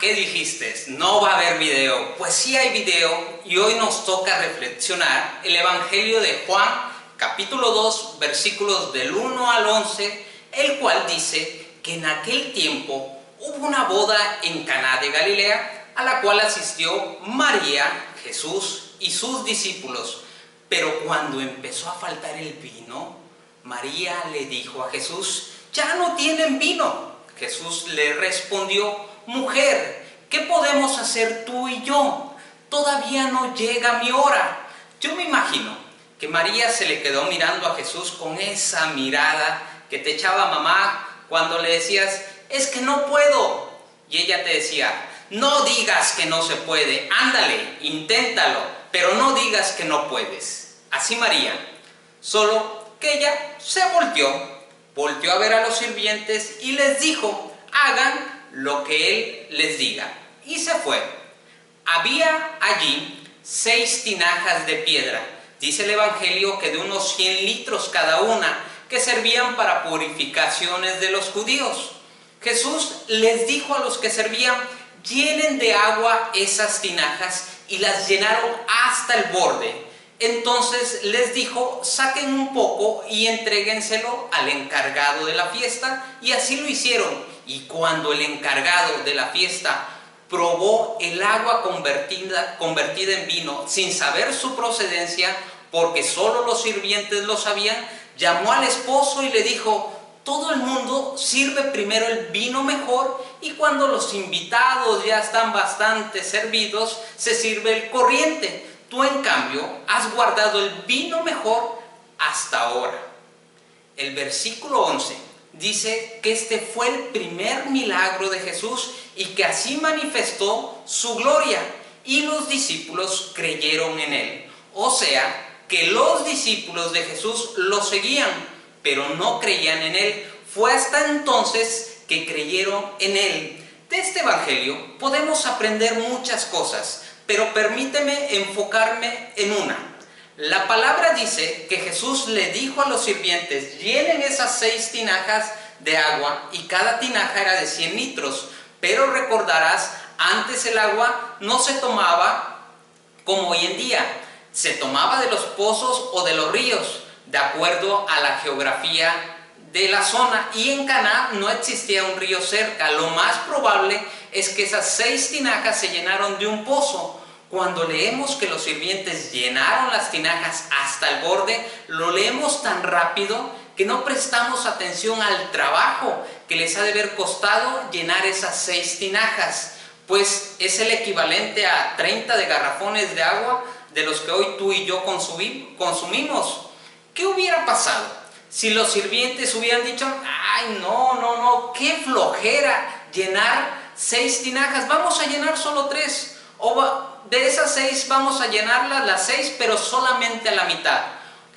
¿qué dijiste? No va a haber video. Pues sí hay video y hoy nos toca reflexionar el Evangelio de Juan, capítulo 2, versículos del 1 al 11, el cual dice que en aquel tiempo hubo una boda en Caná de Galilea a la cual asistió María, Jesús y sus discípulos. Pero cuando empezó a faltar el vino, María le dijo a Jesús: «Ya no tienen vino». Jesús le respondió: «Mujer, ¿qué podemos hacer tú y yo? Todavía no llega mi hora». Yo me imagino que María se le quedó mirando a Jesús con esa mirada que te echaba mamá cuando le decías: «Es que no puedo». Y ella te decía: «No digas que no se puede, ándale, inténtalo, pero no digas que no puedes». Así María, solo que ella se volteó a ver a los sirvientes y les dijo: «Hagan lo que él les diga». Y se fue. Había allí 6 tinajas de piedra, dice el Evangelio que de unos 100 litros cada una, que servían para purificaciones de los judíos. Jesús les dijo a los que servían: «Llenen de agua esas tinajas», y las llenaron hasta el borde. Entonces les dijo: «Saquen un poco y entréguenselo al encargado de la fiesta». Y así lo hicieron. Y cuando el encargado de la fiesta probó el agua convertida en vino, sin saber su procedencia, porque solo los sirvientes lo sabían, llamó al esposo y le dijo: «Todo el mundo sirve primero el vino mejor, y cuando los invitados ya están bastante servidos, se sirve el corriente. Tú, en cambio, has guardado el vino mejor hasta ahora». El versículo 11 dice que este fue el primer milagro de Jesús y que así manifestó su gloria, y los discípulos creyeron en él. O sea, que los discípulos de Jesús lo seguían, pero no creían en él. Fue hasta entonces que creyeron en él. De este evangelio podemos aprender muchas cosas, pero permíteme enfocarme en una. La palabra dice que Jesús le dijo a los sirvientes: «Llenen esas 6 tinajas de agua», y cada tinaja era de 100 litros. Pero recordarás, antes el agua no se tomaba como hoy en día. Se tomaba de los pozos o de los ríos, de acuerdo a la geografía de la zona, y en Caná no existía un río cerca. Lo más probable es que esas 6 tinajas se llenaron de un pozo. Cuando leemos que los sirvientes llenaron las tinajas hasta el borde, lo leemos tan rápido que no prestamos atención al trabajo que les ha de haber costado llenar esas 6 tinajas, pues es el equivalente a 30 de garrafones de agua de los que hoy tú y yo consumimos. ¿Qué hubiera pasado si los sirvientes hubieran dicho: «Ay, no, qué flojera llenar 6 tinajas, vamos a llenar solo 3, o de esas 6 vamos a llenarlas las 6, pero solamente a la mitad»?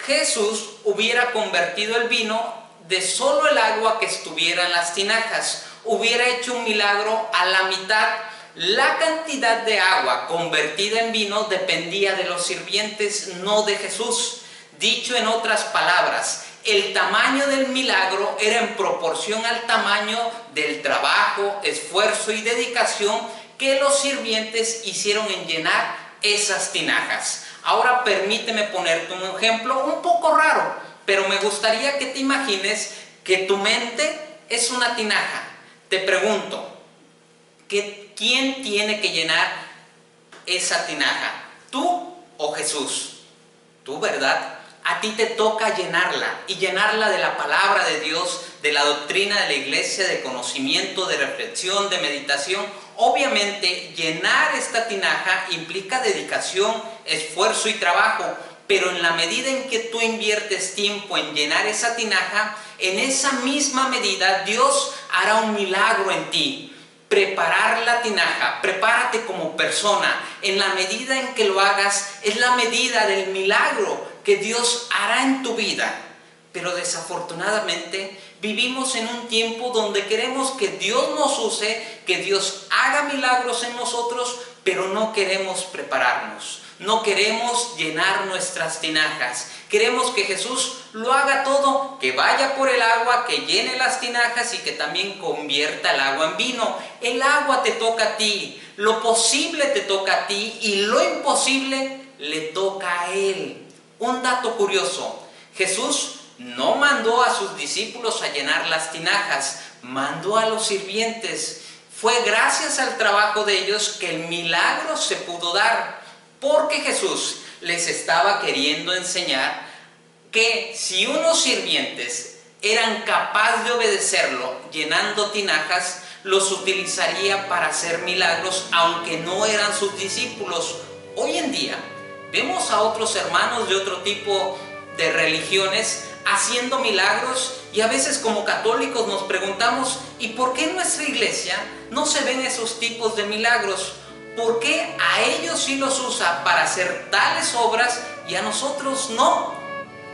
Jesús hubiera convertido el vino de solo el agua que estuviera en las tinajas, hubiera hecho un milagro a la mitad. La cantidad de agua convertida en vino dependía de los sirvientes, no de Jesús. Dicho en otras palabras, el tamaño del milagro era en proporción al tamaño del trabajo, esfuerzo y dedicación que los sirvientes hicieron en llenar esas tinajas. Ahora permíteme ponerte un ejemplo un poco raro, pero me gustaría que te imagines que tu mente es una tinaja. Te pregunto: ¿quién tiene que llenar esa tinaja? ¿Tú o Jesús? Tú, ¿verdad? A ti te toca llenarla, y llenarla de la palabra de Dios, de la doctrina de la iglesia, de conocimiento, de reflexión, de meditación. Obviamente, llenar esta tinaja implica dedicación, esfuerzo y trabajo, pero en la medida en que tú inviertes tiempo en llenar esa tinaja, en esa misma medida Dios hará un milagro en ti. Preparar la tinaja, prepárate como persona. En la medida en que lo hagas, es la medida del milagro que Dios hará en tu vida. Pero desafortunadamente vivimos en un tiempo donde queremos que Dios nos use, que Dios haga milagros en nosotros, pero no queremos prepararnos, no queremos llenar nuestras tinajas. Queremos que Jesús lo haga todo, que vaya por el agua, que llene las tinajas y que también convierta el agua en vino. El agua te toca a ti, lo posible te toca a ti y lo imposible le toca a Él. Un dato curioso, Jesús no mandó a sus discípulos a llenar las tinajas, mandó a los sirvientes. Fue gracias al trabajo de ellos que el milagro se pudo dar, porque Jesús les estaba queriendo enseñar que si unos sirvientes eran capaces de obedecerlo llenando tinajas, los utilizaría para hacer milagros aunque no eran sus discípulos. Hoy en día vemos a otros hermanos de otro tipo de religiones haciendo milagros y a veces como católicos nos preguntamos, ¿y por qué en nuestra iglesia no se ven esos tipos de milagros? ¿Por qué a ellos sí los usa para hacer tales obras y a nosotros no?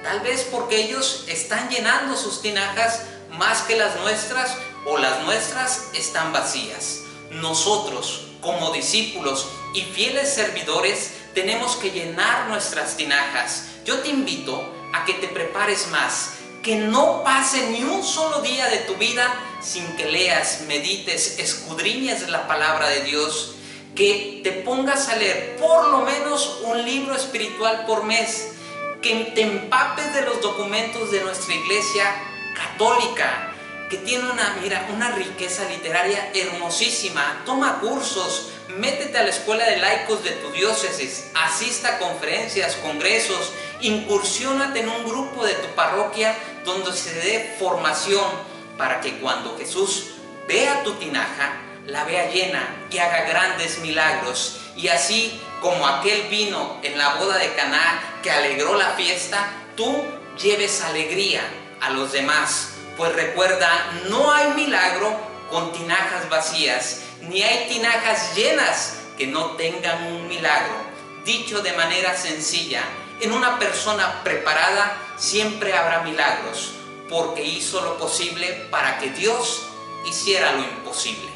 Tal vez porque ellos están llenando sus tinajas más que las nuestras o las nuestras están vacías. Nosotros, como discípulos y fieles servidores, tenemos que llenar nuestras tinajas. Yo te invito a que te prepares más, que no pase ni un solo día de tu vida sin que leas, medites, escudriñes la palabra de Dios, que te pongas a leer por lo menos un libro espiritual por mes, que te empapes de los documentos de nuestra iglesia católica, que tiene una riqueza literaria hermosísima. Toma cursos, métete a la escuela de laicos de tu diócesis, asista a conferencias, congresos, incursiónate en un grupo de tu parroquia donde se dé formación para que cuando Jesús vea tu tinaja, la vea llena y haga grandes milagros. Y así como aquel vino en la boda de Caná que alegró la fiesta, tú lleves alegría a los demás. Pues recuerda, no hay milagro con tinajas vacías, ni hay tinajas llenas que no tengan un milagro. Dicho de manera sencilla, en una persona preparada siempre habrá milagros, porque hizo lo posible para que Dios hiciera lo imposible.